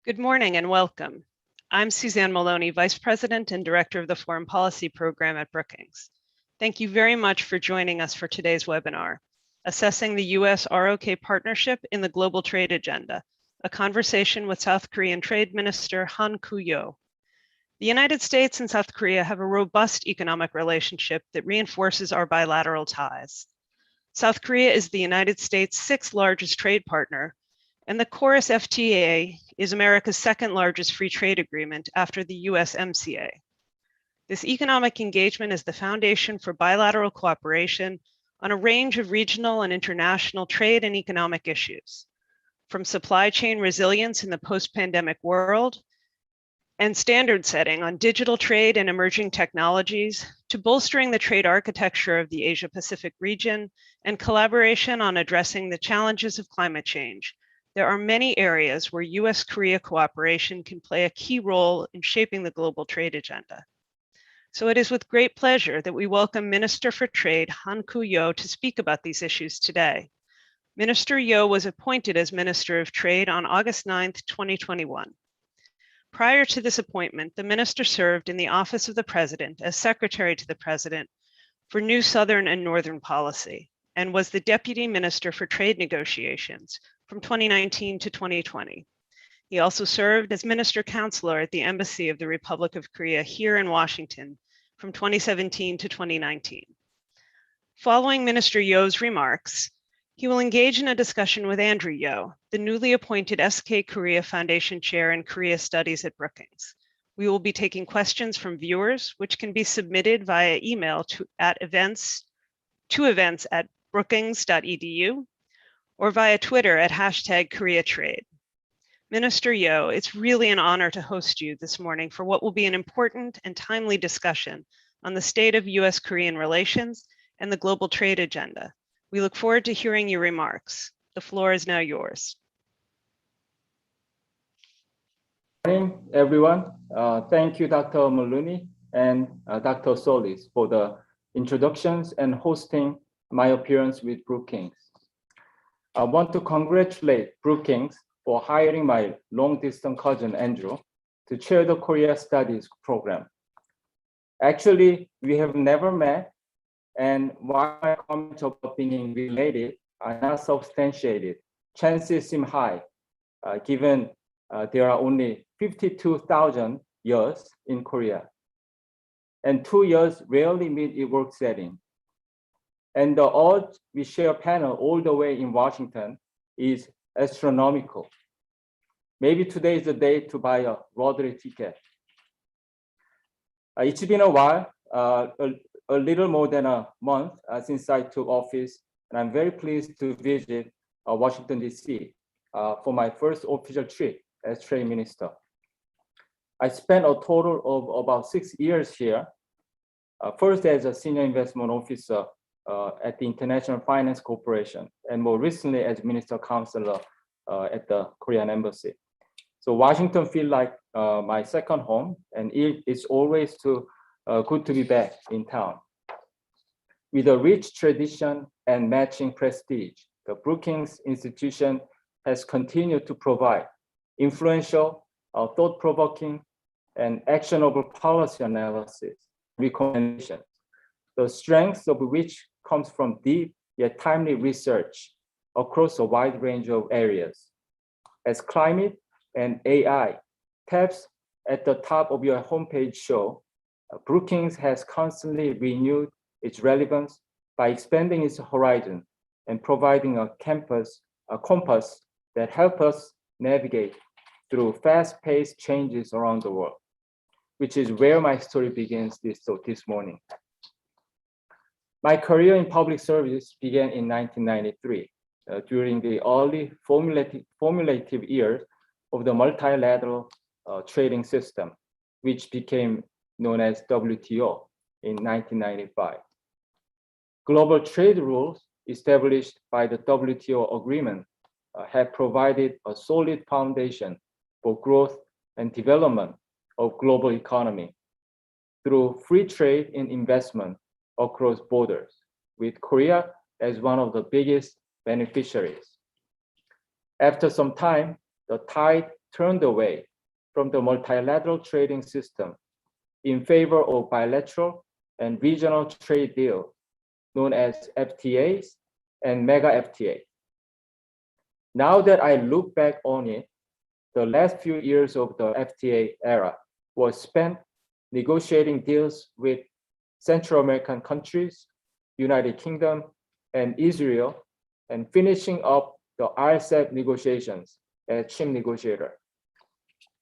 Good morning and welcome. I'm Suzanne Maloney, Vice President and Director of the Foreign Policy Program at Brookings. Thank you very much for joining us for today's webinar, Assessing the US-ROK Partnership in the Global Trade Agenda, a conversation with South Korean Trade Minister Han Koo-yo. The United States and South Korea have a robust economic relationship that reinforces our bilateral ties. South Korea is the United States' sixth largest trade partner, and the Chorus FTA is America's second largest free trade agreement after the USMCA. This economic engagement is the foundation for bilateral cooperation on a range of regional and international trade and economic issues, from supply chain resilience in the post-pandemic world and standard setting on digital trade and emerging technologies, to bolstering the trade architecture of the Asia-Pacific region and collaboration on addressing the challenges of climate change. There are many areas where US-Korea cooperation can play a key role in shaping the global trade agenda. So it is with great pleasure that we welcome Minister for Trade Han Koo-yo to speak about these issues today. Minister Yo was appointed as Minister of Trade on August 9, 2021. Prior to this appointment, the minister served in the Office of the President as Secretary to the President for New Southern and Northern Policy, and was the Deputy Minister for Trade Negotiations from 2019 to 2020. He also served as Minister Counselor at the Embassy of the Republic of Korea here in Washington from 2017 to 2019. Following Minister Yo's remarks, he will engage in a discussion with Andrew Yo, the newly appointed SK Korea Foundation Chair in Korea Studies at Brookings. We will be taking questions from viewers, which can be submitted via email to events@brookings.edu or via Twitter at #KoreaTrade. Minister Yo, it's really an honor to host you this morning for what will be an important and timely discussion on the state of US-Korean relations and the global trade agenda. We look forward to hearing your remarks. The floor is now yours. Good morning, everyone. Thank you, Dr. Maloney and Dr. Solis for the introductions and hosting my appearance with Brookings. I want to congratulate Brookings for hiring my long-distance cousin, Andrew, to chair the Korea Studies program. Actually, we have never met, and while my comments about being related are not substantiated, chances seem high, given there are only 52,000 years in Korea, and 2 years rarely meet in work setting. And the odds we share a panel all the way in Washington is astronomical. Maybe today is the day to buy a lottery ticket. It's been a while, a little more than a month since I took office, and I'm very pleased to visit Washington, D.C. For my first official trip as Trade Minister. I spent a total of about 6 years here, first as a Senior Investment Officer at the International Finance Corporation, and more recently as Minister Counselor at the Korean Embassy. So Washington feels like my second home, and it's always good to be back in town. With a rich tradition and matching prestige, the Brookings Institution has continued to provide influential, thought-provoking, and actionable policy analysis recommendations, the strength of which comes from deep yet timely research across a wide range of areas. As climate and AI tabs at the top of your homepage show, Brookings has constantly renewed its relevance by expanding its horizon and providing a compass that helps us navigate through fast-paced changes around the world, which is where my story begins this morning. My career in public service began in 1993 during the early formulative years of the multilateral trading system, which became known as WTO in 1995. Global trade rules established by the WTO agreement have provided a solid foundation for growth and development of global economy through free trade and investment across borders, with Korea as one of the biggest beneficiaries. After some time, the tide turned away from the multilateral trading system in favor of bilateral and regional trade deals known as FTAs and mega FTA. Now that I look back on it, the last few years of the FTA era was spent negotiating deals with Central American countries, United Kingdom, and Israel, and finishing up the RCEP negotiations as chief negotiator.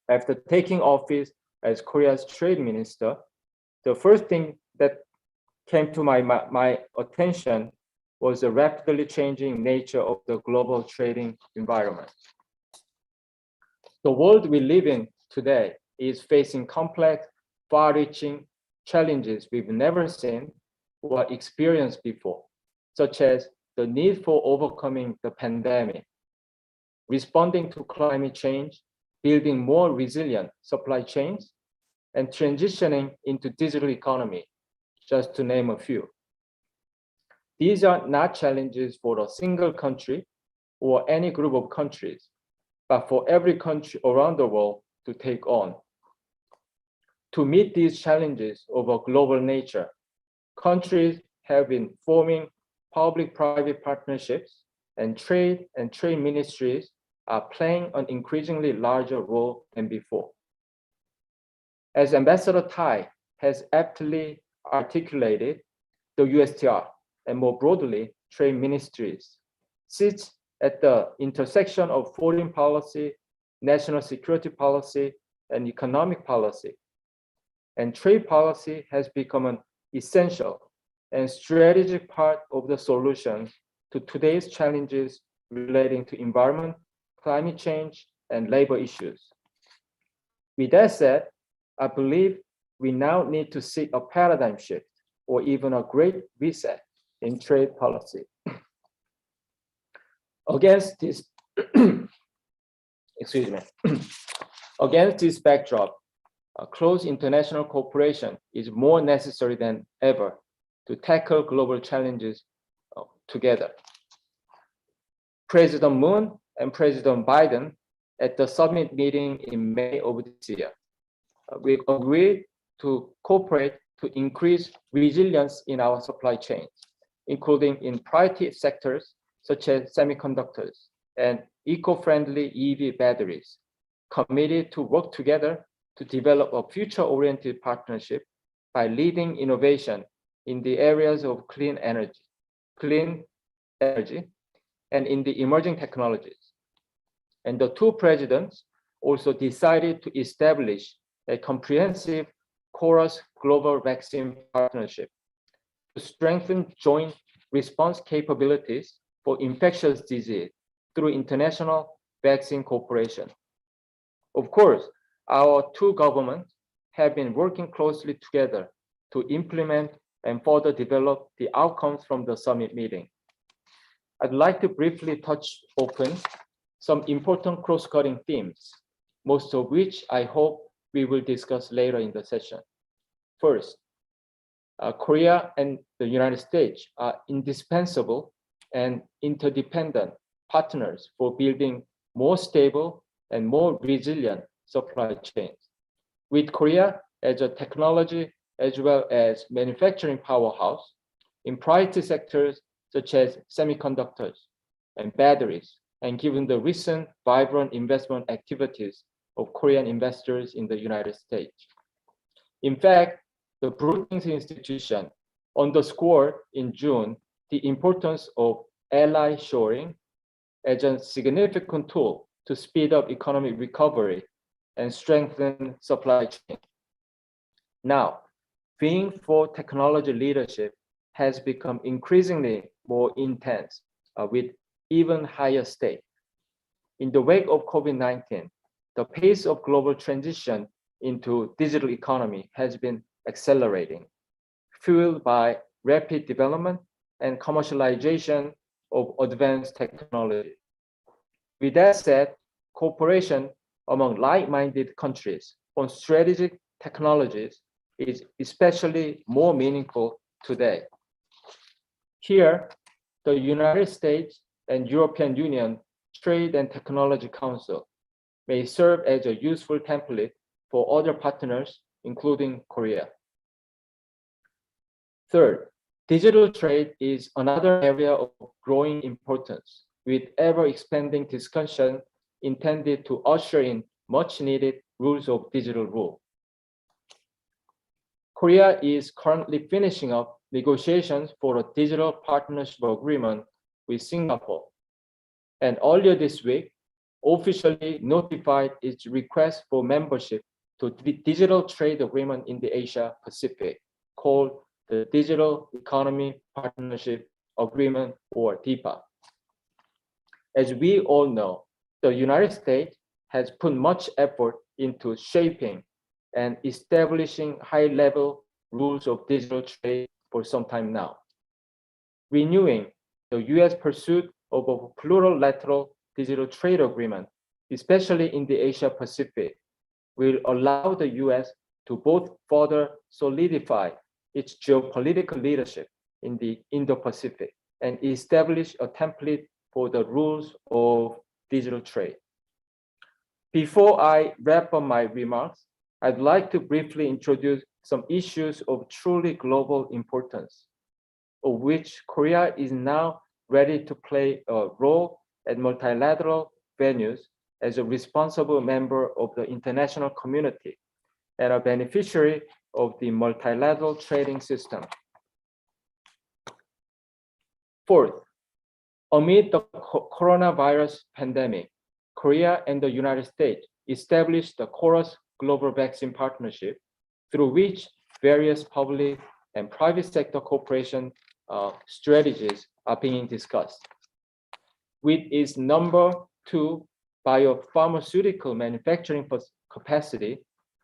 After taking office as Korea's trade minister, the first thing that came to my attention was the rapidly changing nature of the global trading environment. The world we live in today is facing complex, far-reaching challenges we've never seen or experienced before, such as the need for overcoming the pandemic, responding to climate change, building more resilient supply chains, and transitioning into digital economy, just to name a few. These are not challenges for a single country or any group of countries, but for every country around the world to take on. To meet these challenges of a global nature, countries have been forming public-private partnerships, and trade ministries are playing an increasingly larger role than before. As Ambassador Tai has aptly articulated, the USTR, and more broadly, trade ministries, sits at the intersection of foreign policy, national security policy, and economic policy. And trade policy has become an essential and strategic part of the solution to today's challenges relating to environment, climate change, and labor issues. With that said, I believe we now need to seek a paradigm shift or even a great reset in trade policy. Against this, excuse me, against this backdrop, a close international cooperation is more necessary than ever to tackle global challenges together. President Moon and President Biden at the summit meeting in May of this year, we agreed to cooperate to increase resilience in our supply chains, including in priority sectors such as semiconductors and eco-friendly EV batteries, committed to work together to develop a future-oriented partnership by leading innovation in the areas of clean energy, and in the emerging technologies. And the two presidents also decided to establish a comprehensive Chorus Global Vaccine Partnership to strengthen joint response capabilities for infectious disease through international vaccine cooperation. Of course, our two governments have been working closely together to implement and further develop the outcomes from the summit meeting. I'd like to briefly touch upon some important cross-cutting themes, most of which I hope we will discuss later in the session. First, Korea and the United States are indispensable and interdependent partners for building more stable and more resilient supply chains. With Korea as a technology as well as manufacturing powerhouse in priority sectors such as semiconductors and batteries, and given the recent vibrant investment activities of Korean investors in the United States. In fact, the Brookings Institution underscored in June the importance of ally shoring as a significant tool to speed up economic recovery and strengthen supply chain. Now, vying for technology leadership has become increasingly more intense with even higher stakes. In the wake of COVID-19, the pace of global transition into digital economy has been accelerating, fueled by rapid development and commercialization of advanced technology. With that said, cooperation among like-minded countries on strategic technologies is especially more meaningful today. Here, the United States and European Union Trade and Technology Council, may serve as a useful template for other partners, including Korea. Third, digital trade is another area of growing importance, with ever-expanding discussion intended to usher in much-needed rules of digital rule. Korea is currently finishing up negotiations for a digital partnership agreement with Singapore, and earlier this week, officially notified its request for membership to the Digital Trade Agreement in the Asia Pacific, called the Digital Economy Partnership Agreement, or DIPA. As we all know, the United States has put much effort into shaping and establishing high-level rules of digital trade for some time now. Renewing the US pursuit of a plurilateral digital trade agreement, especially in the Asia Pacific, will allow the US to both further solidify its geopolitical leadership in the Indo-Pacific and establish a template for the rules of digital trade. Before I wrap up my remarks, I'd like to briefly introduce some issues of truly global importance, of which Korea is now ready to play a role at multilateral venues as a responsible member of the international community and a beneficiary of the multilateral trading system. Fourth, amid the coronavirus pandemic, Korea and the United States established the KORUS Global Vaccine Partnership, through which various public and private sector cooperation strategies are being discussed. With its number 2 biopharmaceutical manufacturing capacity,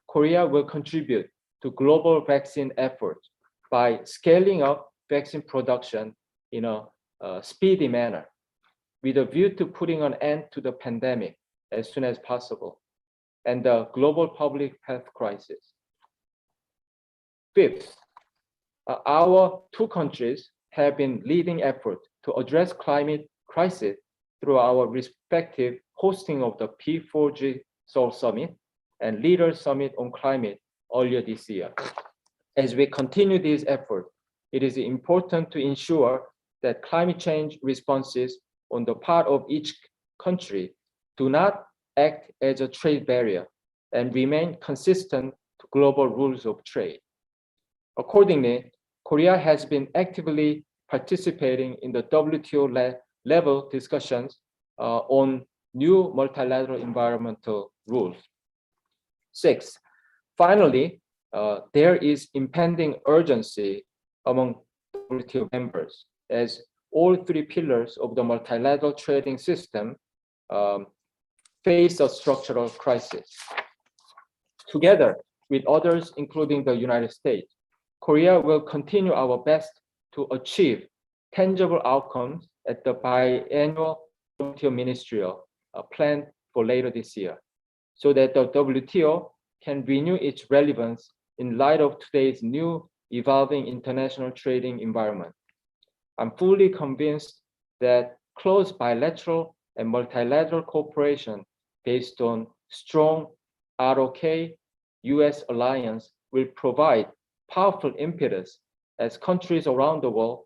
Korea will contribute to global vaccine efforts by scaling up vaccine production in a speedy manner, with a view to putting an end to the pandemic as soon as possible and the global public health crisis. Fifth, our two countries have been leading efforts to address climate crisis through our respective hosting of the P4G Seoul Summit and Leaders Summit on Climate earlier this year. As we continue these efforts, it is important to ensure that climate change responses on the part of each country do not act as a trade barrier and remain consistent to global rules of trade. Accordingly, Korea has been actively participating in the WTO level discussions on new multilateral environmental rules. Sixth, finally, there is impending urgency among WTO members as all three pillars of the multilateral trading system face a structural crisis. Together with others, including the United States, Korea will continue our best to achieve tangible outcomes at the biannual WTO ministerial planned for later this year, so that the WTO can renew its relevance in light of today's new evolving international trading environment. I'm fully convinced that close bilateral and multilateral cooperation based on strong ROK US alliance will provide powerful impetus as countries around the world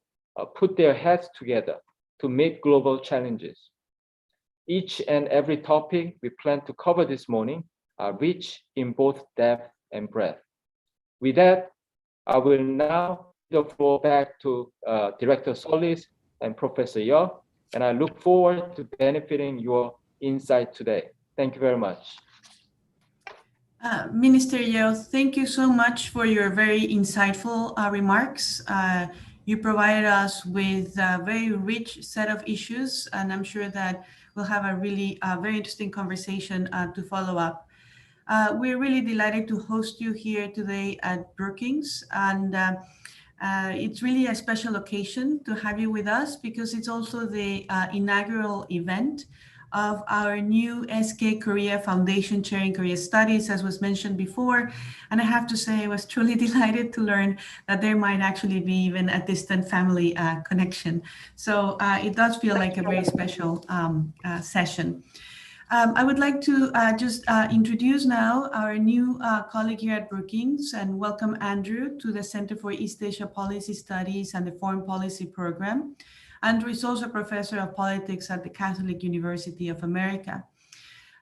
put their heads together to meet global challenges. Each and every topic we plan to cover this morning are rich in both depth and breadth. With that, I will now give the floor back to Director Solis and Professor Yeo, and I look forward to benefiting your insight today. Thank you very much. Minister Yeo, thank you so much for your very insightful remarks. You provided us with a very rich set of issues, and I'm sure that we'll have a really very interesting conversation to follow up. We're really delighted to host you here today at Brookings, and it's really a special occasion to have you with us because it's also the inaugural event of our new SK Korea Foundation Chairing Korea Studies, as was mentioned before. And I have to say, I was truly delighted to learn that there might actually be even a distant family connection. So it does feel like a very special session. I would like to just introduce now our new colleague here at Brookings and welcome Andrew to the Center for East Asia Policy Studies and the Foreign Policy Program. Andrew is also a professor of politics at the Catholic University of America.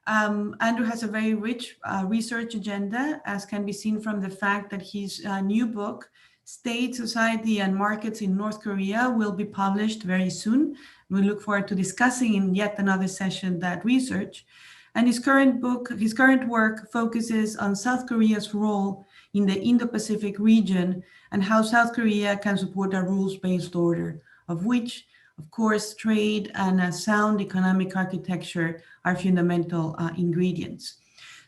Andrew has a very rich research agenda, as can be seen from the fact that his new book, State, Society, and Markets in North Korea, will be published very soon. We look forward to discussing in yet another session that research. And his current work focuses on South Korea's role in the Indo-Pacific region and how South Korea can support a rules-based order, of which, of course, trade and a sound economic architecture are fundamental ingredients.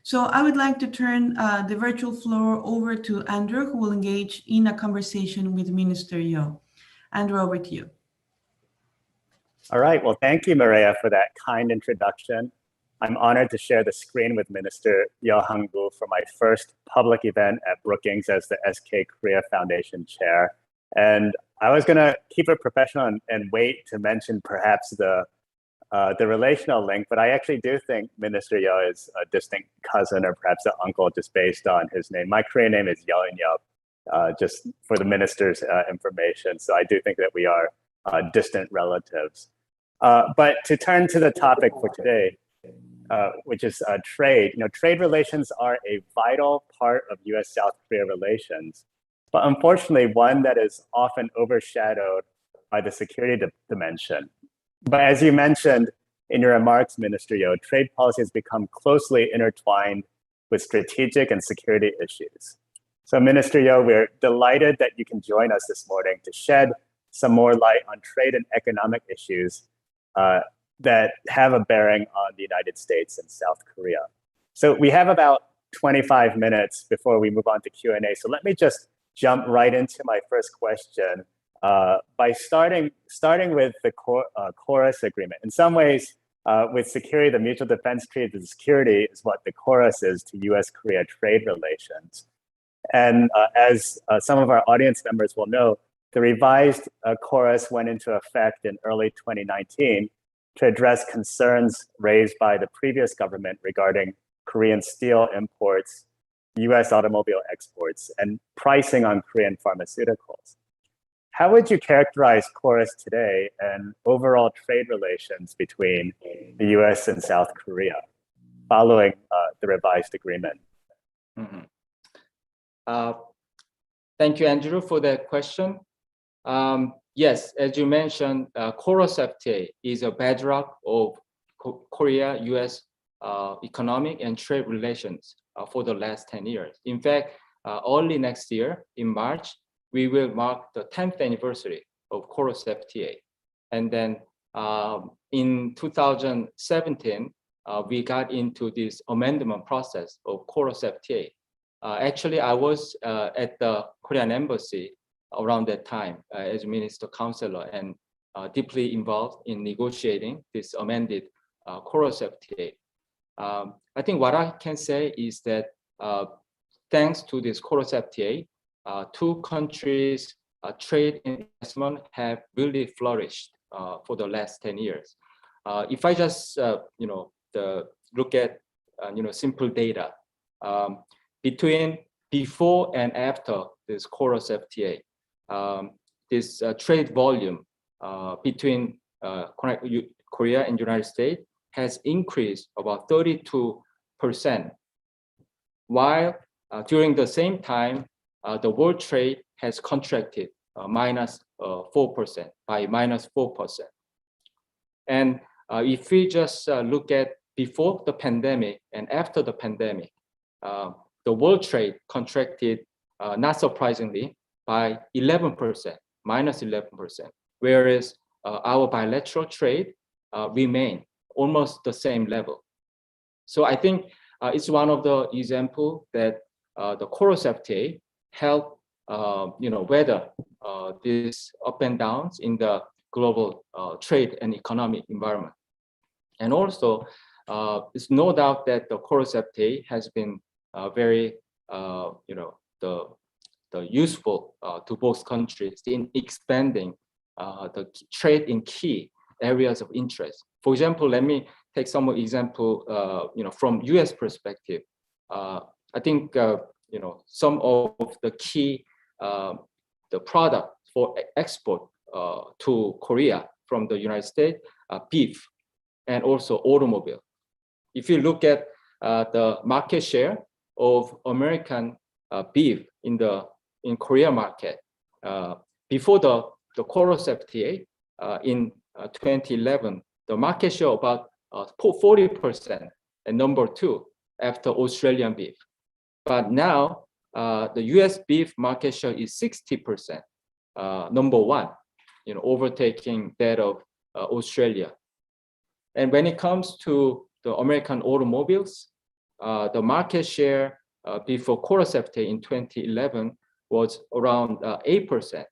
So I would like to turn the virtual floor over to Andrew, who will engage in a conversation with Minister Yo. Andrew, over to you. All right, well, thank you, Maria, for that kind introduction. I'm honored to share the screen with Minister Yo Hang-gu for my first public event at Brookings as the SK Korea Foundation Chair. And I was gonna keep it professional and wait to mention perhaps the relational link, but I actually do think Minister Yo is a distant cousin or perhaps an uncle just based on his name. My Korean name is Yo In-yeop, just for the minister's information. So I do think that we are distant relatives. But to turn to the topic for today, which is trade. Trade relations are a vital part of US-South Korea relations, but unfortunately one that is often overshadowed by the security dimension. But as you mentioned in your remarks, Minister Yo, trade policy has become closely intertwined with strategic and security issues. So Minister Yo, we're delighted that you can join us this morning to shed some more light on trade and economic issues that have a bearing on the United States and South Korea. So we have about 25 minutes before we move on to Q&A. So let me just jump right into my first question by starting with the chorus agreement. In some ways, with security, the Mutual Defense Treaty, the security is what the chorus is to US-Korea trade relations. And as some of our audience members will know, the revised chorus went into effect in early 2019 to address concerns raised by the previous government regarding Korean steel imports, US automobile exports, and pricing on Korean pharmaceuticals. How would you characterize chorus today and overall trade relations between the US and South Korea following the revised agreement? Thank you, Andrew, for that question. Yes, as you mentioned, chorus FTA is a bedrock of Korea-US economic and trade relations for the last 10 years. In fact, early next year, in March, we will mark the 10th anniversary of chorus FTA. And then in 2017, we got into this amendment process of chorus FTA. Actually, I was at the Korean embassy around that time as Minister Counselor and deeply involved in negotiating this amended chorus FTA. I think what I can say is that thanks to this chorus FTA, two countries' trade and investment have really flourished for the last 10 years. If I just look at simple data between before and after this chorus FTA, this trade volume between Korea and United States has increased about 32%, while during the same time, the world trade has contracted minus 4%, by minus 4%. And if we just look at before the pandemic and after the pandemic, the world trade contracted, not surprisingly, by 11%, minus 11%, whereas our bilateral trade remained almost the same level. So I think it's one of the examples that the chorus FTA help weather these up and downs in the global trade and economic environment. And also, it's no doubt that the chorus FTA has been very, useful to both countries in expanding the trade in key areas of interest. For example, let me take some example, from U.S. perspective, I think some of the key the product for export to Korea from the United States, beef, and also automobile. If you look at the market share of American beef in Korea market before the Chorus FTA in 2011, the market share about 40%, and number 2 after Australian beef. But now the US beef market share is 60%, number 1, overtaking that of Australia. And when it comes to the American automobiles, the market share before Chorus FTA in 2011 was around 8%.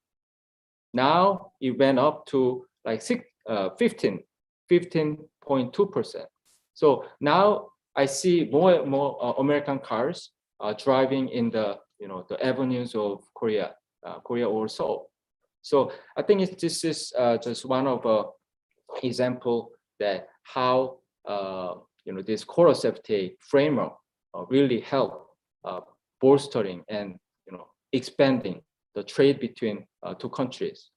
Now it went up to like 15.2%. So now I see more and more American cars driving in the the avenues of Korea or Seoul. So I think this is just one of example that how this Chorus FTA framework really help bolstering and expanding the trade between two countries.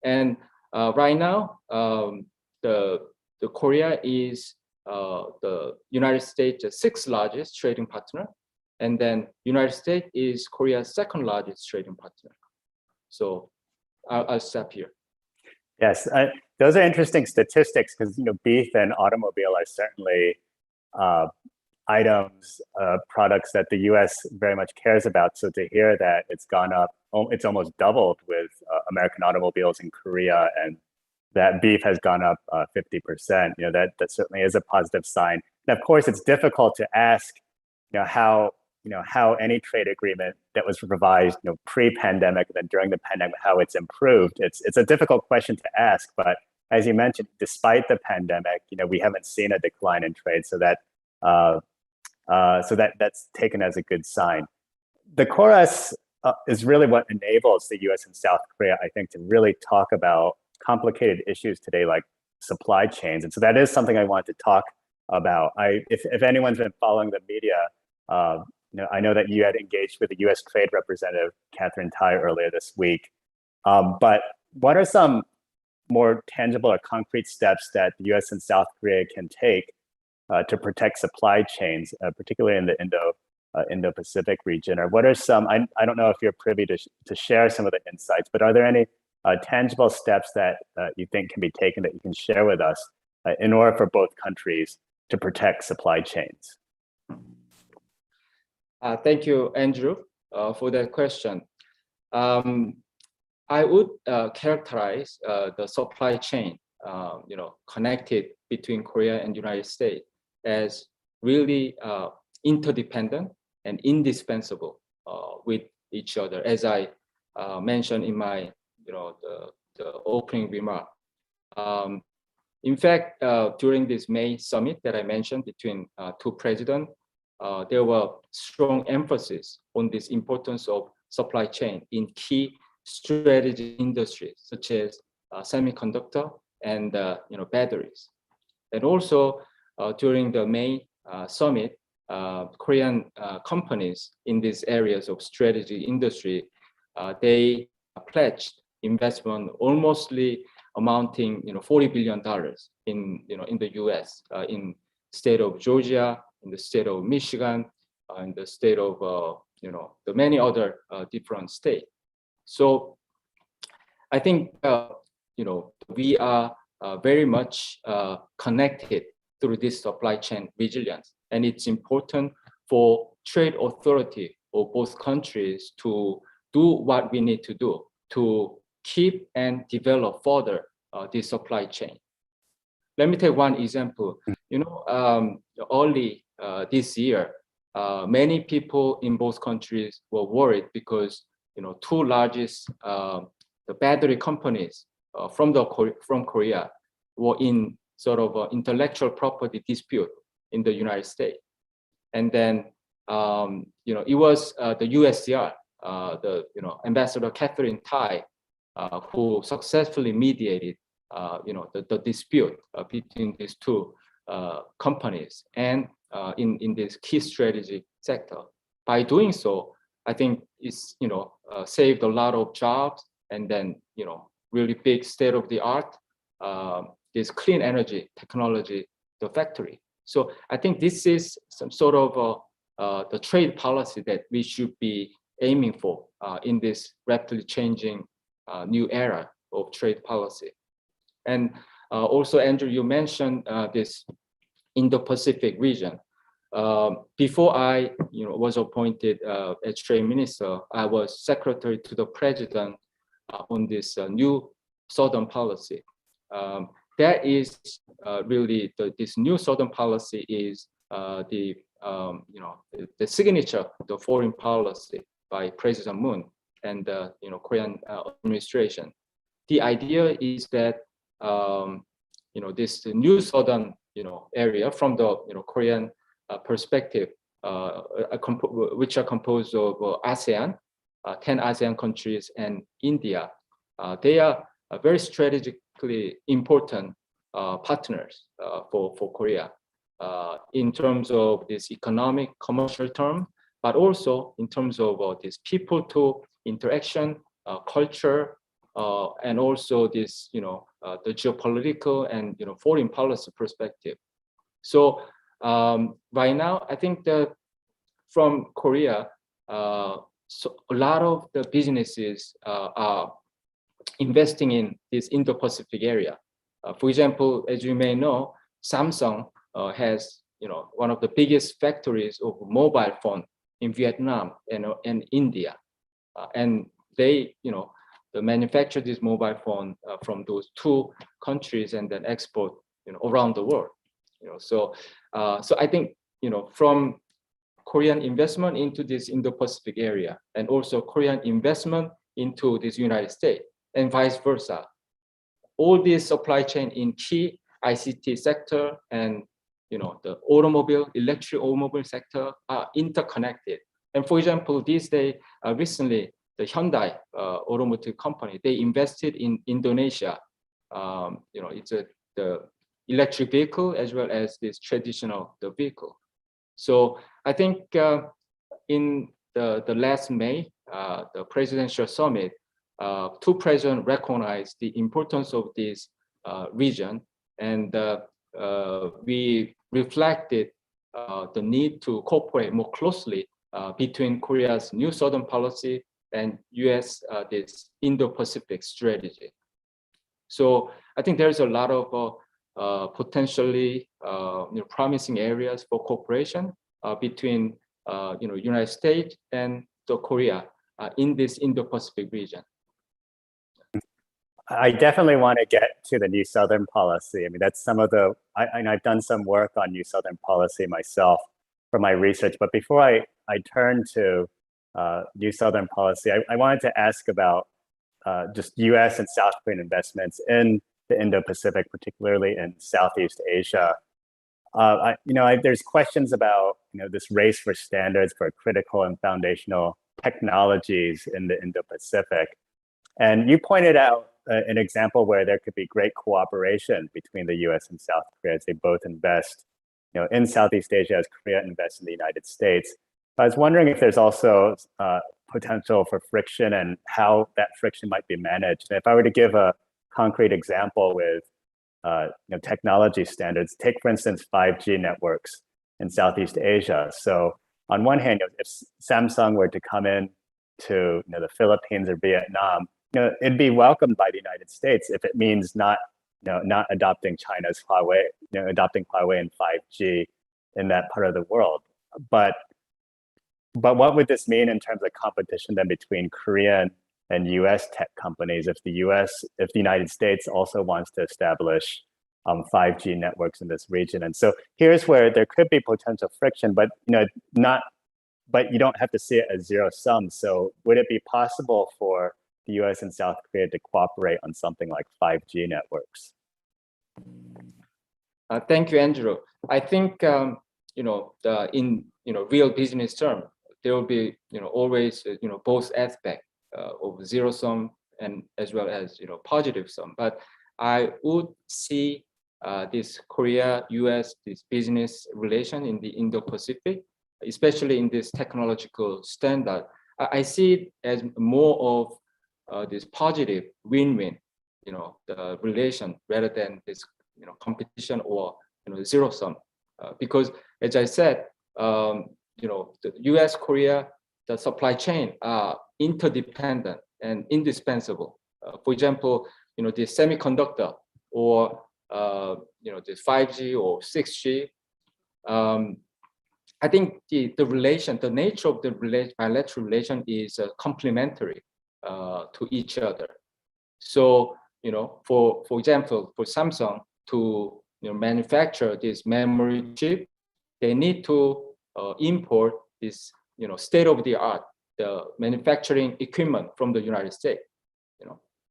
And right now, the Korea is the United States' 6th largest trading partner, and then United States is Korea's 2nd largest trading partner. So I'll stop here. Yes, those are interesting statistics because beef and automobile are certainly items, products that the U.S. very much cares about. So to hear that it's gone up, it's almost doubled with American automobiles in Korea, and that beef has gone up 50%. That certainly is a positive sign. And of course, it's difficult to ask, how any trade agreement that was revised, pre-pandemic and then during the pandemic, how it's improved. It's a difficult question to ask, but as you mentioned, despite the pandemic, we haven't seen a decline in trade, so that's taken as a good sign. The Chorus is really what enables the U.S. and South Korea, I think, to really talk about complicated issues today, like supply chains. And so that is something I want to talk about. If anyone's been following the media, I know that you had engaged with the U.S. Trade Representative, Catherine Tai, earlier this week. But what are some more tangible or concrete steps that the U.S. and South Korea can take to protect supply chains, particularly in the Indo-Pacific region? Or what are some, I don't know if you're privy to share some of the insights, but are there any tangible steps that you think can be taken that you can share with us in order for both countries to protect supply chains? Thank you, Andrew, for that question. I would characterize the supply chain, connected between Korea and United States as really interdependent and indispensable with each other, as I mentioned in my, the opening remark. In fact, during this May summit that I mentioned between two presidents, there were strong emphasis on this importance of supply chain in key strategy industries such as semiconductor and batteries. And also during the May summit, Korean companies in these areas of strategy industry, they pledged investment almostly amounting $40 billion in the U.S. in state of Georgia, in the state of Michigan, in the state of the many other different states. So I think we are very much connected through this supply chain resilience, and it's important for trade authority of both countries to do what we need to do to keep and develop further this supply chain. Let me take one example. Early this year, many people in both countries were worried because two largest the battery companies from Korea were in sort of intellectual property dispute in the United States, and then it was the USCR, Ambassador Catherine Tai, who successfully mediated the dispute between these two companies and in this key strategic sector. By doing so, I think it's saved a lot of jobs, and then really big state-of-the-art this clean energy technology, the factory. So I think this is some sort of the trade policy that we should be aiming for in this rapidly changing new era of trade policy. And also, Andrew, you mentioned this Indo-Pacific region. Before I was appointed as trade minister, I was secretary to the president on this new Southern policy. That is really this new Southern policy is the signature of the foreign policy by President Moon and the Korean administration. The idea is that this new Southern area from the Korean perspective, which are composed of ASEAN, 10 ASEAN countries, and India. They are very strategically important partners for Korea in terms of this economic, commercial term, but also in terms of this people-to interaction, culture, and also this the geopolitical and foreign policy perspective. So right now, I think that from Korea, so a lot of the businesses are investing in this Indo-Pacific area. For example, as you may know, Samsung has one of the biggest factories of mobile phone in Vietnam and India, and they manufacture this mobile phone from those two countries and then export around the world. So I think from Korean investment into this Indo-Pacific area, and also Korean investment into this United States, and vice versa. All this supply chain in key ICT sector and the electric automobile sector are interconnected. And for example, these days, recently, the Hyundai automotive company, they invested in Indonesia. It's the electric vehicle as well as this traditional vehicle. So I think in the last May, the presidential summit, two presidents recognized the importance of this region, and we reflected the need to cooperate more closely between Korea's new Southern policy and US this Indo-Pacific strategy. So I think there's a lot of potentially promising areas for cooperation between United States and Korea in this Indo-Pacific region. I definitely want to get to the New Southern policy. I mean, that's some of the, I've done some work on New Southern policy myself for my research. But before I turn to New Southern policy, I wanted to ask about just US and South Korean investments in the Indo-Pacific, particularly in Southeast Asia. There's questions about this race for standards for critical and foundational technologies in the Indo-Pacific. And you pointed out an example where there could be great cooperation between the US and South Korea as they both invest in Southeast Asia as Korea invests in the United States. I was wondering if there's also potential for friction and how that friction might be managed. And if I were to give a concrete example with technology standards, take for instance 5G networks in Southeast Asia. So on one hand, if Samsung were to come in to the Philippines or Vietnam, it'd be welcomed by the United States if it means not adopting China's Huawei, adopting Huawei and 5G in that part of the world. But what would this mean in terms of competition then between Korean and US tech companies if the United States also wants to establish 5G networks in this region? And so here's where there could be potential friction, but but you don't have to see it as zero sum. So would it be possible for the US and South Korea to cooperate on something like 5G networks? Thank you, Andrew. I think in real business term, there will be always both aspects of zero sum and as well as positive sum. But I would see this Korea-US this business relation in the Indo-Pacific, especially in this technological standard. I see it as more of this positive win-win, the relation rather than this, competition or zero sum. Because as I said, the US-Korea, the supply chain are interdependent and indispensable. For example, the semiconductor or the 5G or 6G. I think the relation, the nature of the bilateral relation is complementary to each other. So, for example, for Samsung to manufacture this memory chip, they need to import this state-of-the-art the manufacturing equipment from the United States.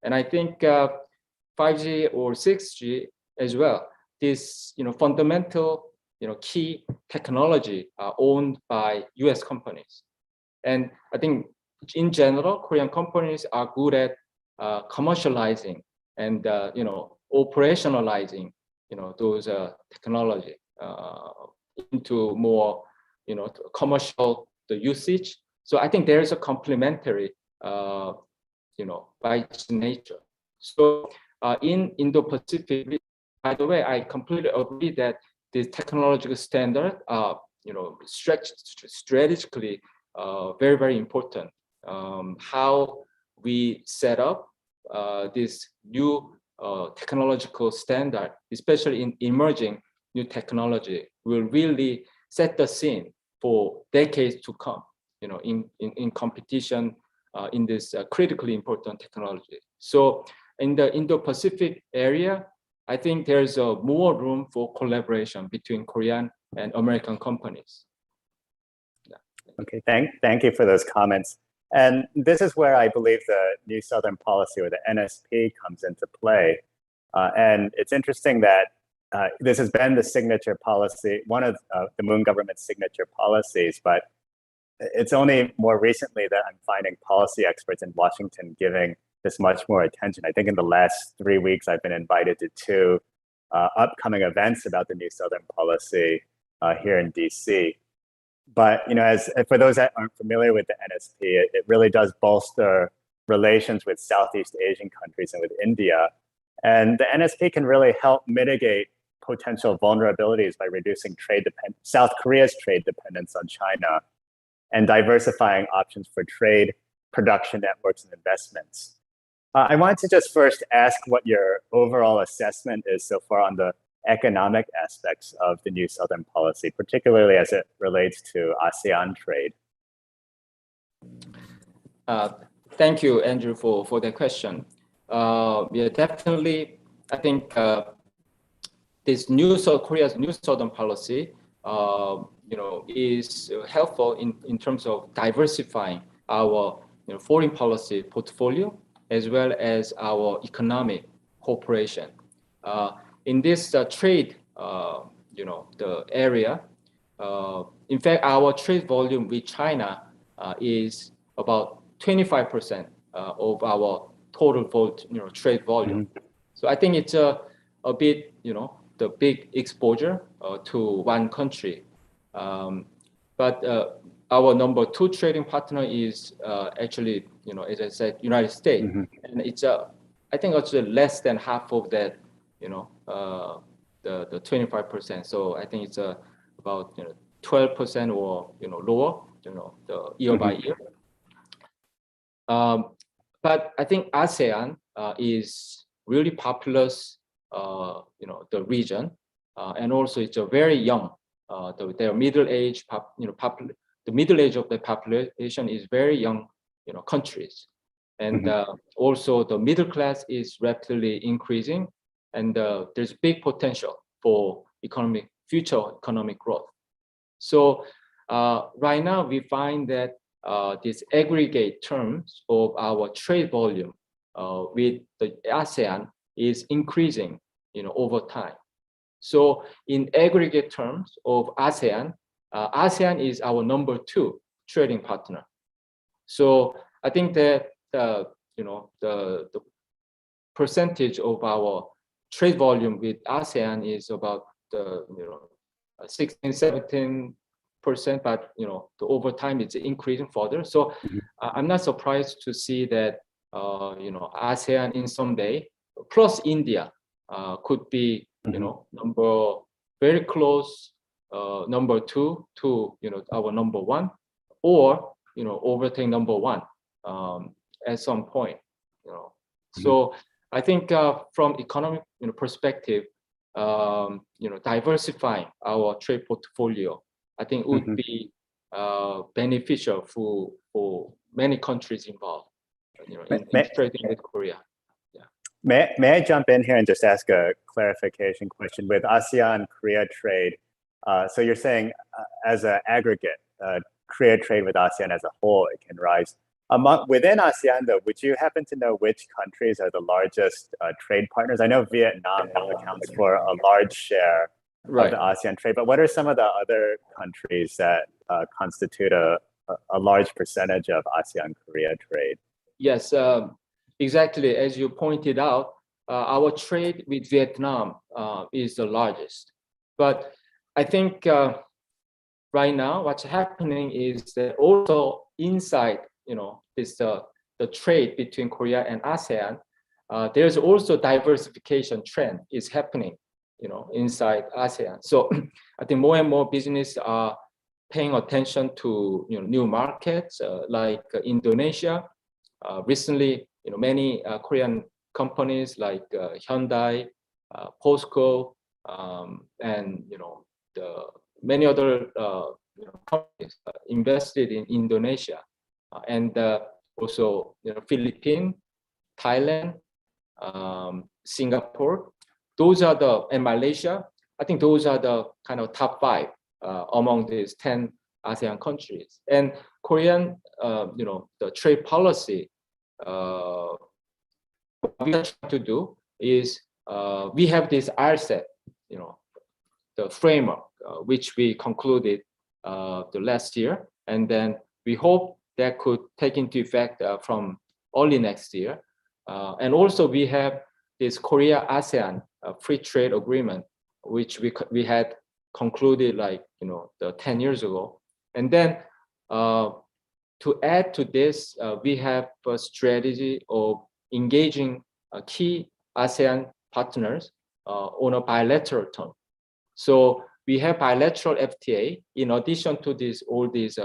And I think 5G or 6G as well, this fundamental key technology are owned by US companies. And I think in general, Korean companies are good at commercializing and operationalizing those technology into more commercial the usage. So I think there is a complementary by its nature. So in Indo-Pacific, by the way, I completely agree that the technological standard are strategically very, very important. How we set up this new technological standard, especially in emerging new technology, will really set the scene for decades to come, in competition in this critically important technology. So in the Indo-Pacific area, I think there's more room for collaboration between Korean and American companies. Yeah. Okay, thank you for those comments. And this is where I believe the New Southern Policy, or the NSP, comes into play. And it's interesting that this has been the signature policy, one of the Moon government's signature policies, but it's only more recently that I'm finding policy experts in Washington giving this much more attention. I think in the last 3 weeks, I've been invited to 2 upcoming events about the New Southern Policy here in DC. But as for those that aren't familiar with the NSP, it really does bolster relations with Southeast Asian countries and with India. And the NSP can really help mitigate potential vulnerabilities by reducing South Korea's trade dependence on China and diversifying options for trade, production networks, and investments. I wanted to just first ask what your overall assessment is so far on the economic aspects of the New Southern Policy, particularly as it relates to ASEAN trade. Thank you, Andrew, for that question. Yeah, definitely, I think this Korea's New Southern Policy, is helpful in terms of diversifying our foreign policy portfolio as well as our economic cooperation. In this trade, the area, in fact, our trade volume with China is about 25% of our total trade volume. Mm-hmm. So I think it's a bit, the big exposure to one country. But our number 2 trading partner is actually, as I said, United States, mm-hmm. and it's I think it's less than half of that, the 25%. So I think it's about 12% or lower, the year mm-hmm. by year. But I think ASEAN is really populous, the region, and also it's a very young. Their middle age, the middle age of the population is very young, countries, and mm-hmm. Also the middle class is rapidly increasing, and there's big potential for future economic growth. So right now we find that this aggregate terms of our trade volume with the ASEAN is increasing, over time. So in aggregate terms of ASEAN, ASEAN is our number 2 trading partner. So I think that the percentage of our trade volume with ASEAN is about 16, 17%, but over time it's increasing further. So I'm not surprised to see that ASEAN in some day plus India could be number very close number 2 to our number 1, or overtake number 1 at some point. So I think from economic perspective, diversifying our trade portfolio, I think would be beneficial for many countries involved in trading with Korea. May I jump in here and just ask a clarification question with ASEAN-Korea trade? So you're saying as an aggregate, Korea trade with ASEAN as a whole, it can rise. Within ASEAN, though, would you happen to know which countries are the largest trade partners? I know Vietnam accounts for a large share of the ASEAN trade, but what are some of the other countries that constitute a large percentage of ASEAN-Korea trade? Yes, exactly. As you pointed out, our trade with Vietnam is the largest. But I think right now what's happening is that also inside, the trade between Korea and ASEAN, there's also diversification trend is happening, inside ASEAN. So I think more and more business are paying attention to new markets like Indonesia. Recently, many Korean companies like Hyundai, POSCO, and the many other companies invested in Indonesia, and also Philippines, Thailand, Singapore. Those are and Malaysia. I think those are the kind of top 5 among these 10 ASEAN countries. And Korean, the trade policy, what we are trying to do is we have this RCEP, the framework, which we concluded the last year, and then we hope that could take into effect from early next year. And also we have this Korea-ASEAN free trade agreement, which we had concluded 10 years ago. And then to add to this, we have a strategy of engaging key ASEAN partners on a bilateral term. So we have bilateral FTA in addition to all these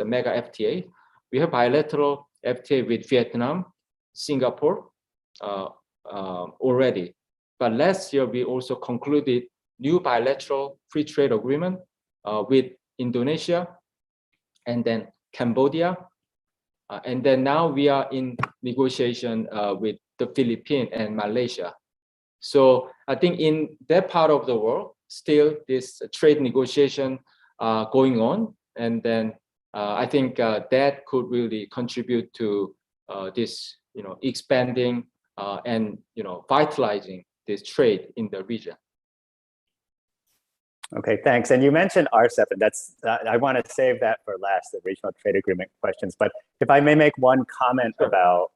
mega FTA. We have bilateral FTA with Vietnam, Singapore already. But last year we also concluded new bilateral free trade agreement with Indonesia, and then Cambodia, and then now we are in negotiation with the Philippines and Malaysia. So I think in that part of the world, still this trade negotiation going on, and then I think that could really contribute to this, expanding and vitalizing this trade in the region. Okay, thanks. And you mentioned RCEP, and I want to save that for last, the regional trade agreement questions. But if I may make one comment about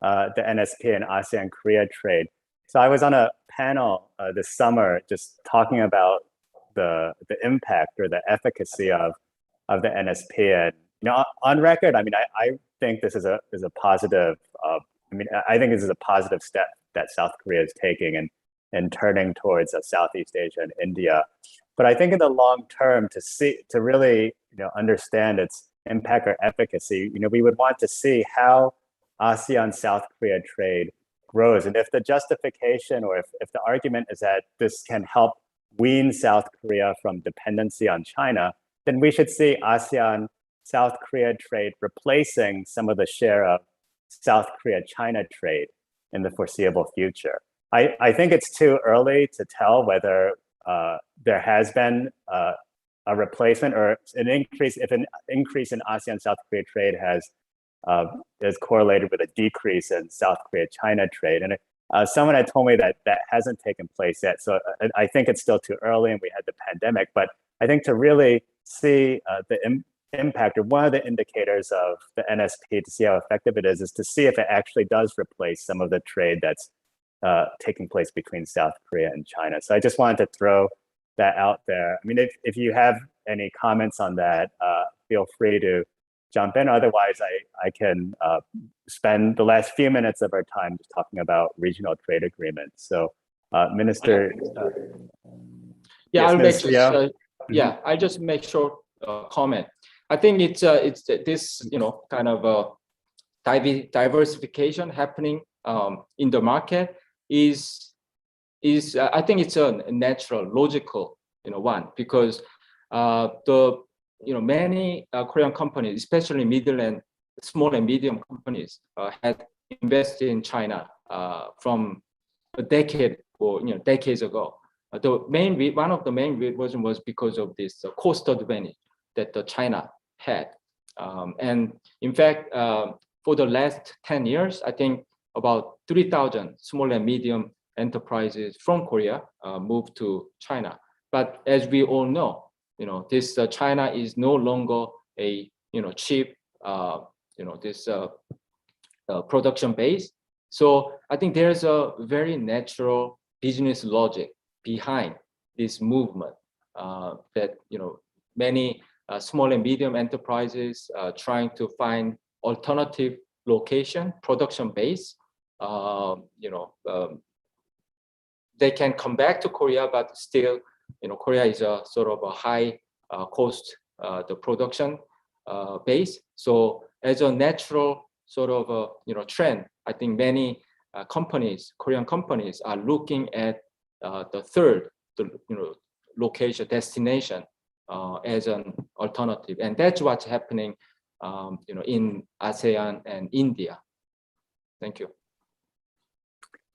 the NSP and ASEAN-Korea trade. So I was on a panel this summer just talking about the impact or the efficacy of the NSP. And on record, I think this is a positive. I think this is a positive step that South Korea is taking and turning towards Southeast Asia and India. But I think in the long term, to really understand its impact or efficacy, we would want to see how ASEAN-South Korea trade grows. And if the justification or if the argument is that this can help wean South Korea from dependency on China, then we should see ASEAN-South Korea trade replacing some of the share of South Korea-China trade in the foreseeable future. I think it's too early to tell whether there has been a replacement or an increase, if an increase in ASEAN-South Korea trade is correlated with a decrease in South Korea-China trade. And someone had told me that hasn't taken place yet. So I think it's still too early and we had the pandemic, but I think to really see the impact, or one of the indicators of the NSP to see how effective it is to see if it actually does replace some of the trade that's taking place between South Korea and China. So I just wanted to throw that out there. I mean, if you have any comments on that, feel free to jump in. Otherwise, I can spend the last few minutes of our time just talking about regional trade agreements. So, Minister. Yeah, yes, I'll Minister make just, yeah, I'll just make short comment. I think it's this kind of diversification happening in the market is I think it's a natural, logical one, because the many Korean companies, especially middle and small and medium companies, had invested in China from a decade or decades ago. One of the main reasons was because of this cost advantage that China had, and in fact, for the last 10 years, I think about 3,000 small and medium enterprises from Korea moved to China. But as we all know, this China is no longer a cheap this production base. So I think there's a very natural business logic behind this movement that many small and medium enterprises trying to find alternative location, production base. They can come back to Korea, but still, Korea is a sort of a high cost the production base. So as a natural sort of trend, I think many companies, Korean companies, are looking at the third location destination as an alternative, and that's what's happening in ASEAN and India. Thank you.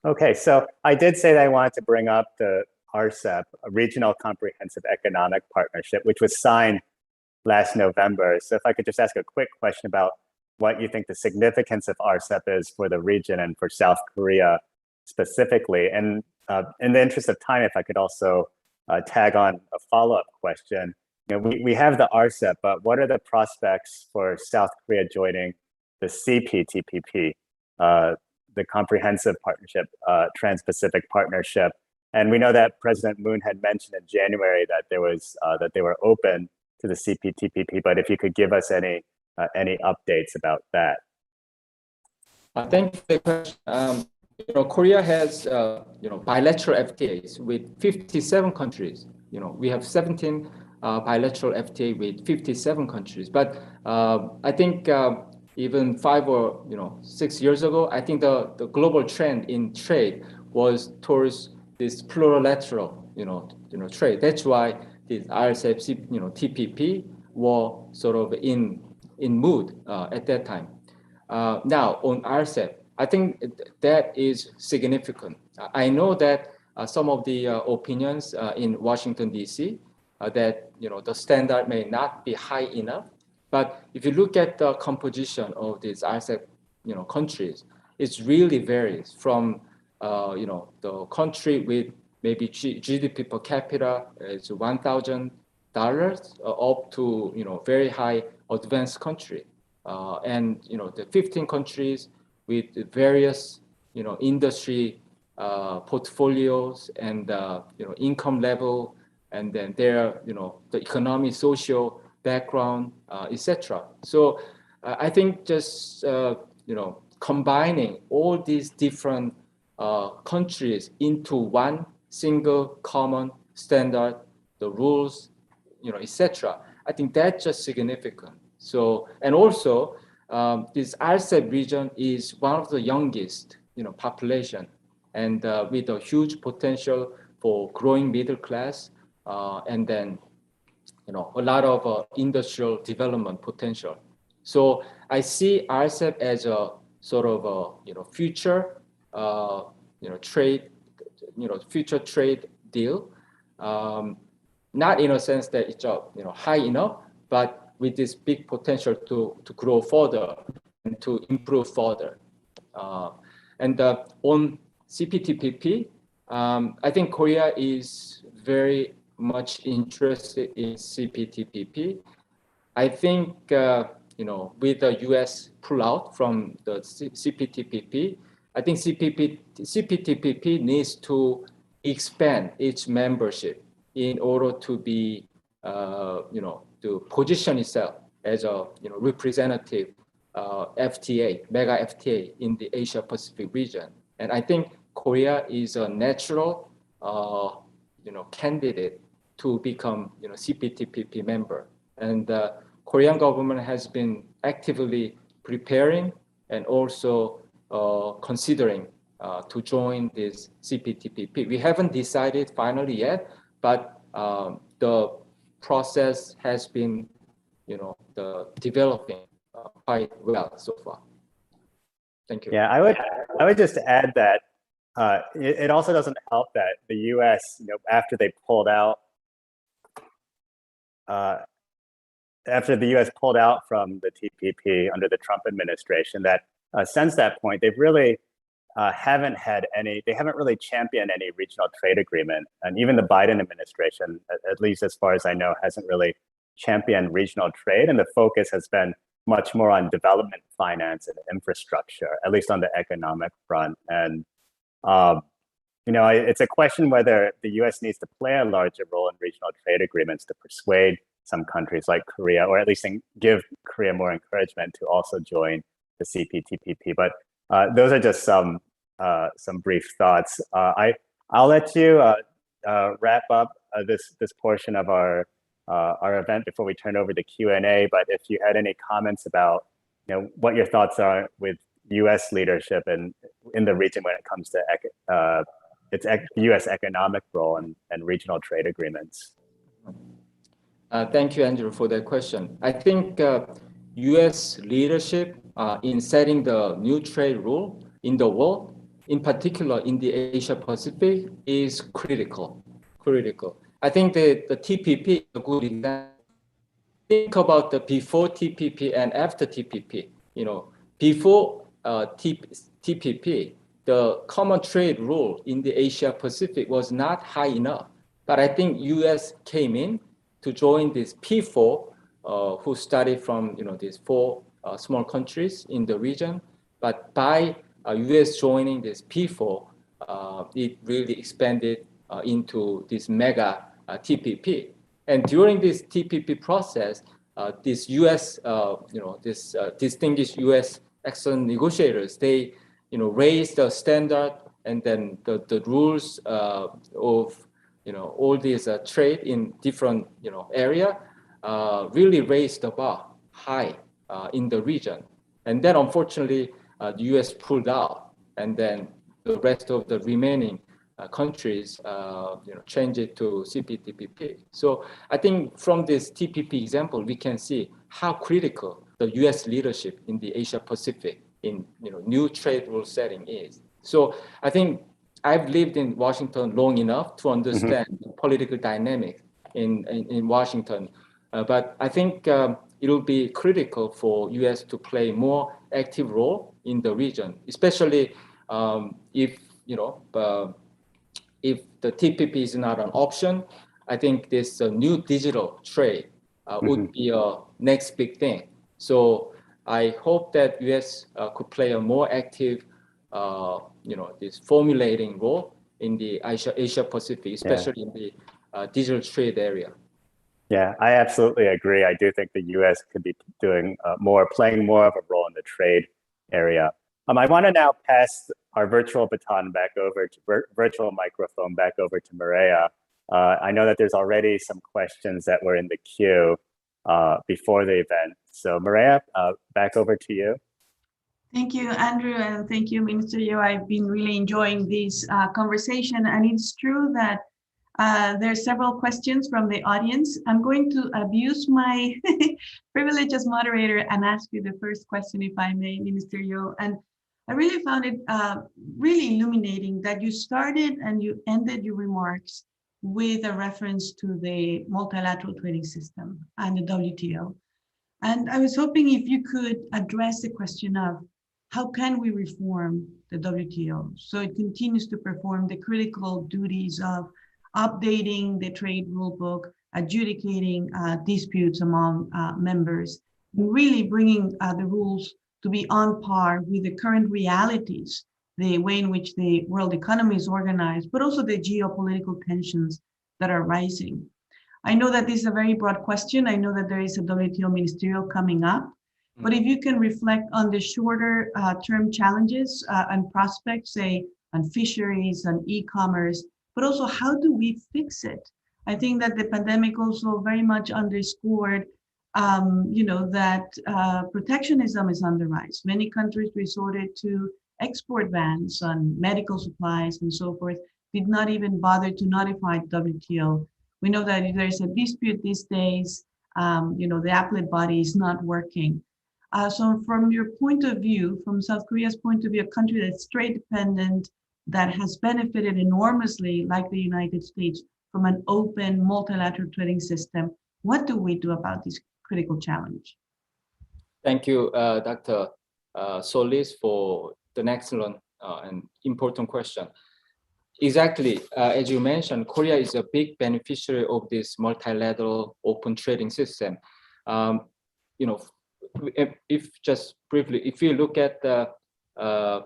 Okay, so I did say that I wanted to bring up the RCEP, a Regional Comprehensive Economic Partnership, which was signed last November. So if I could just ask a quick question about what you think the significance of RCEP is for the region and for South Korea specifically. And in the interest of time, if I could also tag on a follow-up question. We have the RCEP, but what are the prospects for South Korea joining the CPTPP, the Comprehensive Partnership, Trans-Pacific Partnership? And we know that President Moon had mentioned in January that there was that they were open to the CPTPP. But if you could give us any updates about that. Thank you for the question. Korea has bilateral FTAs with 57 countries. We have 17 bilateral FTA with 57 countries. But I think even 5 or 6 years ago, I think the global trend in trade was towards this plurilateral trade. That's why the RCEP, TPP were sort of in mood at that time. Now on RCEP, I think that is significant. I know that some of the opinions in Washington, D.C., that the standard may not be high enough. But if you look at the composition of these RCEP countries, it really varies from the country with maybe GDP per capita is $1,000 up to very high advanced country, and the 15 countries with various industry portfolios and income level, and then their the economic, social background, etc. So I think just combining all these different countries into one single common standard, the rules, etc. I think that's just significant. So, and also this RCEP region is one of the youngest population, and with a huge potential for growing middle class, and then a lot of industrial development potential. So I see RCEP as a sort of a future trade, future trade deal. Not in a sense that it's high enough, but with this big potential to grow further and to improve further. And on CPTPP, I think Korea is very much interested in CPTPP. I think with the US pullout from the CPTPP, I think CPTPP needs to expand its membership in order to be, to position itself as a representative FTA, mega FTA in the Asia Pacific region. And I think Korea is a natural, candidate to become, CPTPP member. And the Korean government has been actively preparing and also considering to join this CPTPP. We haven't decided finally yet, but the process has been, developing quite well so far. Thank you. Yeah, I would just add that it also doesn't help that the U.S., after they pulled out, after the U.S. pulled out from the TPP under the Trump administration, that since that point, they've really they haven't really championed any regional trade agreement. And even the Biden administration, at least as far as I know, hasn't really championed regional trade. And the focus has been much more on development finance and infrastructure, at least on the economic front. And, it's a question whether the US needs to play a larger role in regional trade agreements to persuade some countries like Korea, or at least give Korea more encouragement to also join the CPTPP. But those are just some brief thoughts. I'll let you wrap up this portion of our event before we turn over to Q&A. But if you had any comments about what your thoughts are with U.S. leadership in the region when it comes to its U.S. economic role and regional trade agreements. Thank you, Andrew, for that question. I think U.S. leadership in setting the new trade rule in the world, in particular in the Asia Pacific, is critical. I think the TPP is a good example. Think about the before TPP and after TPP. Before TPP, the common trade rule in the Asia Pacific was not high enough. But I think U.S. came in to join this P4, who started from these 4 small countries in the region. But by U.S. joining this P4, it really expanded into this mega TPP. And during this TPP process, this U.S. Distinguished U.S. excellent negotiators, they raised the standard, and then the rules of all these trade in different area really raised the bar high in the region. And then unfortunately the US pulled out, and then the rest of the remaining countries changed it to CPTPP. So I think from this TPP example, we can see how critical the US leadership in the Asia Pacific in new trade rule setting is. So I think I've lived in Washington long enough to understand the political dynamics in Washington. But I think it will be critical for US to play more active role in the region, especially if the TPP is not an option. I think this new digital trade would be a next big thing. So I hope that US could play a more active, this formulating role in the Asia Pacific, especially in the digital trade area. Yeah, I absolutely agree. I do think the U.S. could be doing playing more of a role in the trade area. I want to now pass our virtual baton back over to virtual microphone back over to Maria. I know that there's already some questions that were in the queue before the event. So Maria, back over to you. Thank you, Andrew, and thank you, Minister Yo. I've been really enjoying this conversation, and it's true that there are several questions from the audience. I'm going to abuse my privilege as moderator and ask you the first question, if I may, Minister Yo. And I really found it really illuminating that you started and you ended your remarks with a reference to the multilateral trading system and the WTO. And I was hoping if you could address the question of how can we reform the WTO so it continues to perform the critical duties of updating the trade rule book, adjudicating disputes among members, and really bringing the rules to be on par with the current realities the way in which the world economy is organized, but also the geopolitical tensions that are rising. I know that this is a very broad question. I know that there is a WTO ministerial coming up, but if you can reflect on the shorter term challenges and prospects, say on fisheries, on e-commerce, but also how do we fix it? I think that the pandemic also very much underscored that protectionism is on the rise. Many countries resorted to export bans on medical supplies and so forth, did not even bother to notify WTO. We know that if there's a dispute these days, the appellate body is not working. So from your point of view, from South Korea's point of view, a country that's trade dependent, that has benefited enormously, like the United States, from an open multilateral trading system, what do we do about this critical challenge? Thank you, Dr. Solis, for the excellent and important question. Exactly, as you mentioned, Korea is a big beneficiary of this multilateral open trading system. If just briefly, if you look at the, at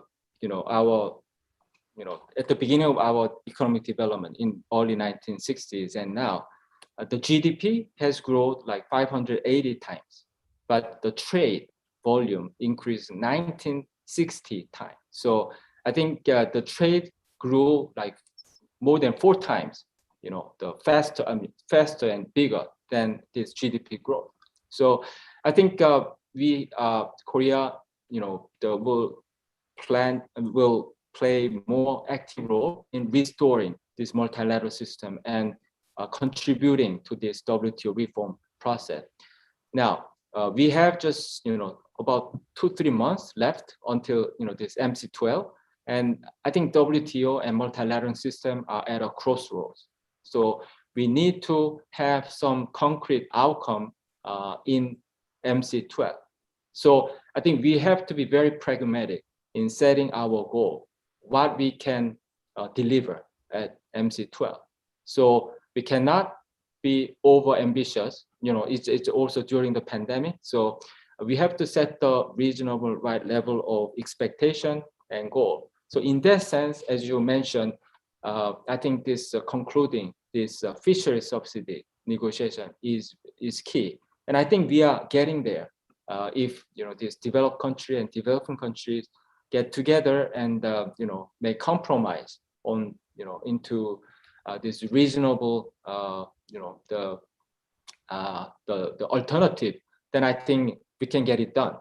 the beginning of our economic development in early 1960s and now, the GDP has grown like 580 times, but the trade volume increased 1960 times. So I think the trade grew like more than 4 times, the faster and bigger than this GDP growth. So I think Korea, will play more active role in restoring this multilateral system and contributing to this WTO reform process. Now, we have just, about 2-3 months left until, this MC12. And I think WTO and multilateral system are at a crossroads. So we need to have some concrete outcome in MC12. So I think we have to be very pragmatic in setting our goal, what we can deliver at MC12. So we cannot be over ambitious. It's also during the pandemic. So we have to set the reasonable right level of expectation and goal. So in that sense, as you mentioned, I think this concluding this fishery subsidy negotiation is key. And I think we are getting there. If this developed country and developing countries get together and make compromise on into this reasonable the alternative, then I think we can get it done.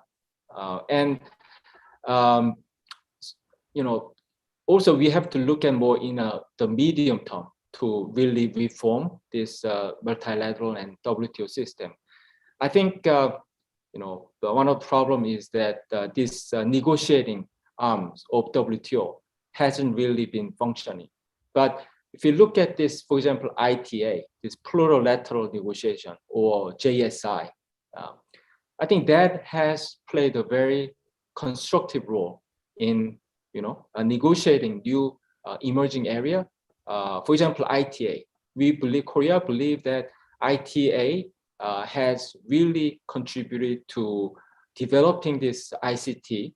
Also we have to look at more in the medium term to really reform this multilateral and WTO system. I think one of the problem is that this negotiating arms of WTO hasn't really been functioning. But if you look at this, for example, ITA, this plurilateral negotiation, or JSI, I think that has played a very constructive role in negotiating new emerging area. For example, ITA, Korea believe that ITA has really contributed to developing this ICT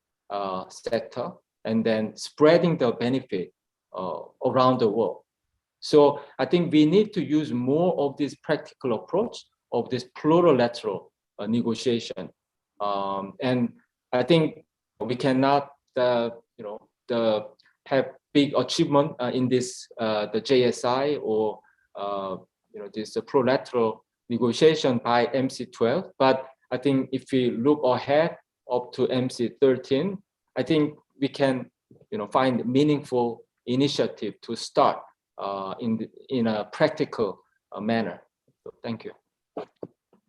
sector and then spreading the benefit around the world. So I think we need to use more of this practical approach of this plurilateral negotiation. And I think we cannot have big achievement in this the JSI or this plurilateral negotiation by MC12. But I think if we look ahead up to MC13, I think we can find meaningful initiative to start in a practical manner. So thank you.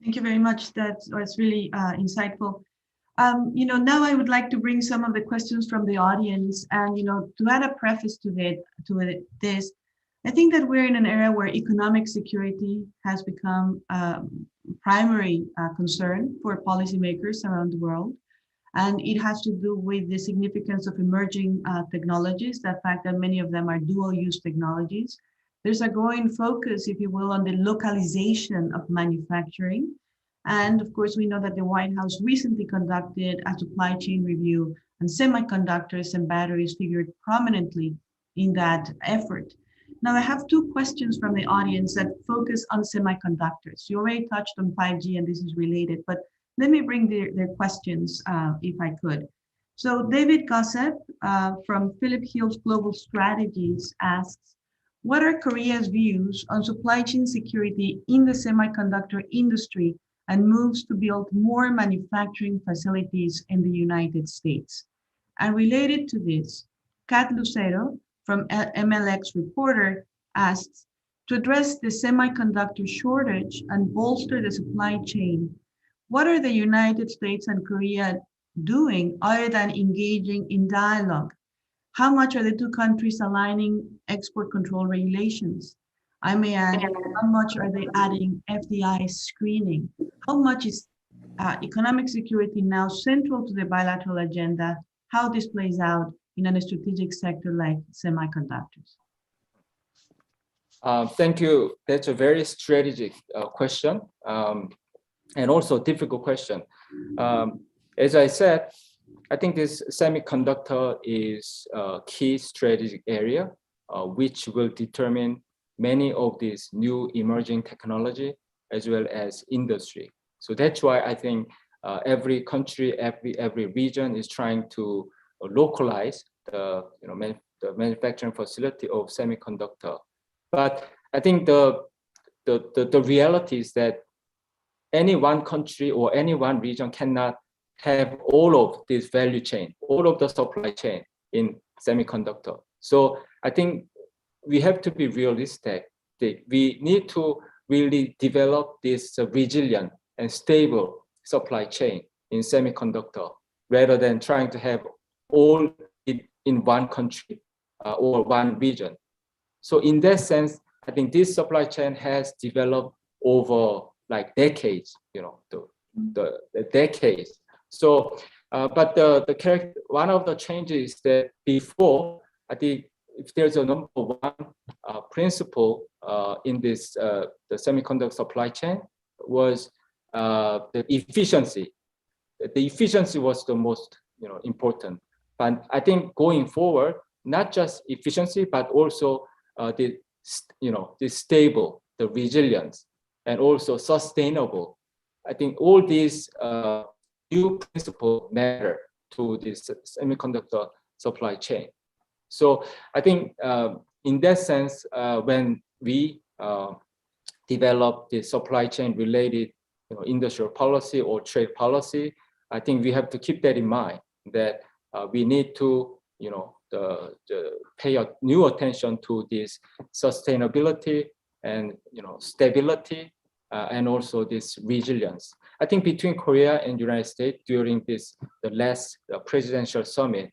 Thank you very much. That was really insightful. Now I would like to bring some of the questions from the audience, and to add a preface to this, I think that we're in an era where economic security has become a primary concern for policymakers around the world. And it has to do with the significance of emerging technologies, the fact that many of them are dual-use technologies. There's a growing focus, if you will, on the localization of manufacturing. And of course, we know that the White House recently conducted a supply chain review and semiconductors and batteries figured prominently in that effort. Now, I have two questions from the audience that focus on semiconductors. You already touched on 5G, and this is related, but let me bring their questions, if I could. So David Gossett from Philip Hills Global Strategies asks, what are Korea's views on supply chain security in the semiconductor industry and moves to build more manufacturing facilities in the United States? And related to this, Kat Lucero from MLX Reporter asks, to address the semiconductor shortage and bolster the supply chain, what are the United States and Korea doing other than engaging in dialogue? How much are the two countries aligning export control regulations? I may add, how much are they adding FDI screening? How much is economic security now central to the bilateral agenda? How this plays out in a strategic sector like semiconductors? Thank you. That's a very strategic question, and also difficult question. As I said, I think this semiconductor is a key strategic area, which will determine many of these new emerging technology as well as industry. So that's why I think every country, every region is trying to localize the the manufacturing facility of semiconductor. But I think the reality is that any one country or any one region cannot have all of this value chain, all of the supply chain in semiconductor. So I think we have to be realistic. We need to really develop this resilient and stable supply chain in semiconductor rather than trying to have all in one country or one region. So in that sense, I think this supply chain has developed over like decades, the decades. So, but one of the changes that before, I think if there's a number one principle in this the semiconductor supply chain was the efficiency. The efficiency was the most important. But I think going forward, not just efficiency, but also the stable, the resilience, and also sustainable. I think all these new principles matter to this semiconductor supply chain. So I think in that sense, when we develop the supply chain related industrial policy or trade policy, I think we have to keep that in mind, that we need to pay a new attention to this sustainability and stability and also this resilience. I think between Korea and United States during the last presidential summit,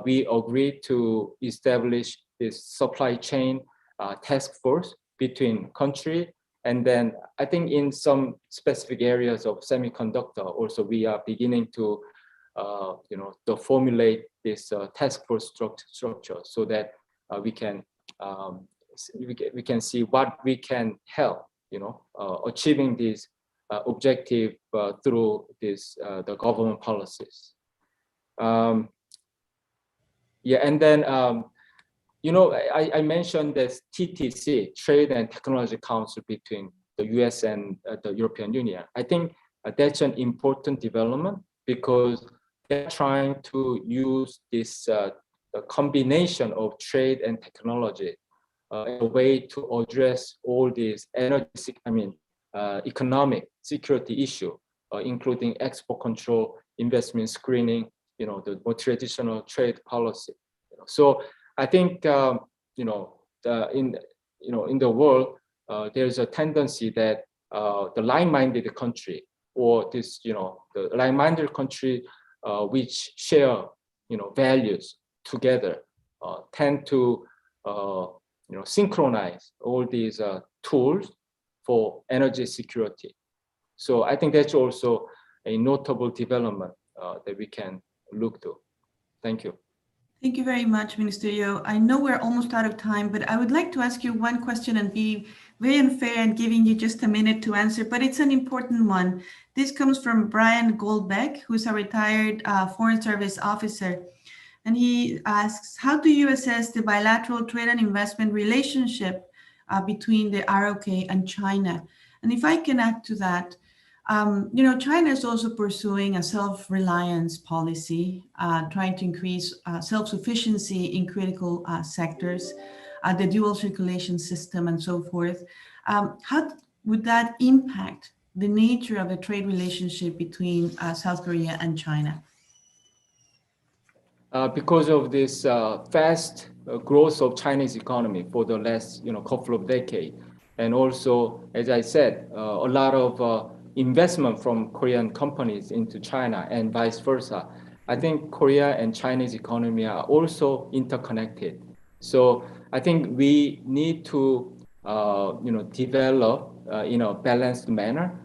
we agreed to establish this supply chain task force between countries. And then I think in some specific areas of semiconductor also we are beginning to to formulate this task force structure so that we can see what we can help achieving this objective through this the government policies. Yeah, and then I mentioned this TTC, Trade and Technology Council between the US and the European Union. I think that's an important development because they're trying to use this the combination of trade and technology in a way to address all these economic security issue, including export control, investment screening, the more traditional trade policy. So I think in the world there's a tendency that the like-minded country or this the like-minded country which share values together tend to synchronize all these tools for energy security. So I think that's also a notable development that we can look to. Thank you. Thank you very much, Minister Yo. I know we're almost out of time, but I would like to ask you one question and be very unfair and giving you just a minute to answer, but it's an important one. This comes from Brian Goldbeck, who's a retired Foreign Service officer. And he asks, how do you assess the bilateral trade and investment relationship between the ROK and China? And if I can add to that, China is also pursuing a self-reliance policy, trying to increase self-sufficiency in critical sectors, the dual circulation system, and so forth. How would that impact the nature of the trade relationship between South Korea and China? Because of this fast growth of Chinese economy for the last couple of decades, and also, as I said, a lot of investment from Korean companies into China and vice versa. I think Korea and Chinese economy are also interconnected. So I think we need to develop in a balanced manner,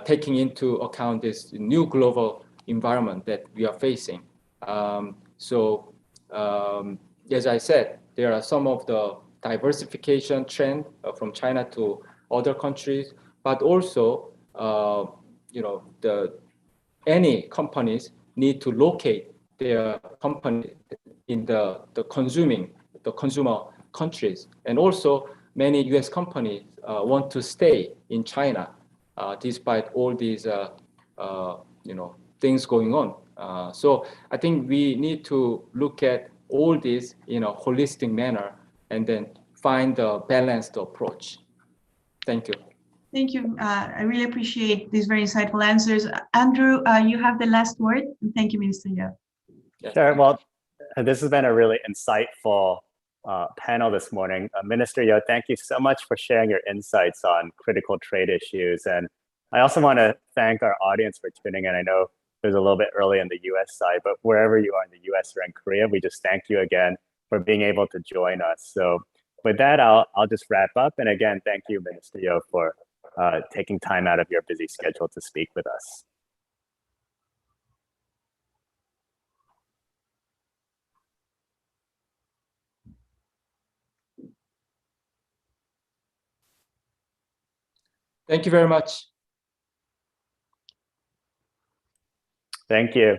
taking into account this new global environment that we are facing. As I said, there are some of the diversification trend from China to other countries, but also, any companies need to locate their company in the consumer countries, and also many U.S. companies want to stay in China despite all these things going on. So I think we need to look at all this in a holistic manner and then find a balanced approach. Thank you. Thank you. I really appreciate these very insightful answers. Andrew, you have the last word. Thank you, Minister Yo. Yes. Sure. Well, this has been a really insightful panel this morning. Minister Yo, thank you so much for sharing your insights on critical trade issues. And I also want to thank our audience for tuning in. I know there's a little bit early on the US side, but wherever you are in the US or in Korea, we just thank you again for being able to join us. So with that, I'll just wrap up. And again, thank you, Minister Yo, for taking time out of your busy schedule to speak with us. Thank you very much. Thank you.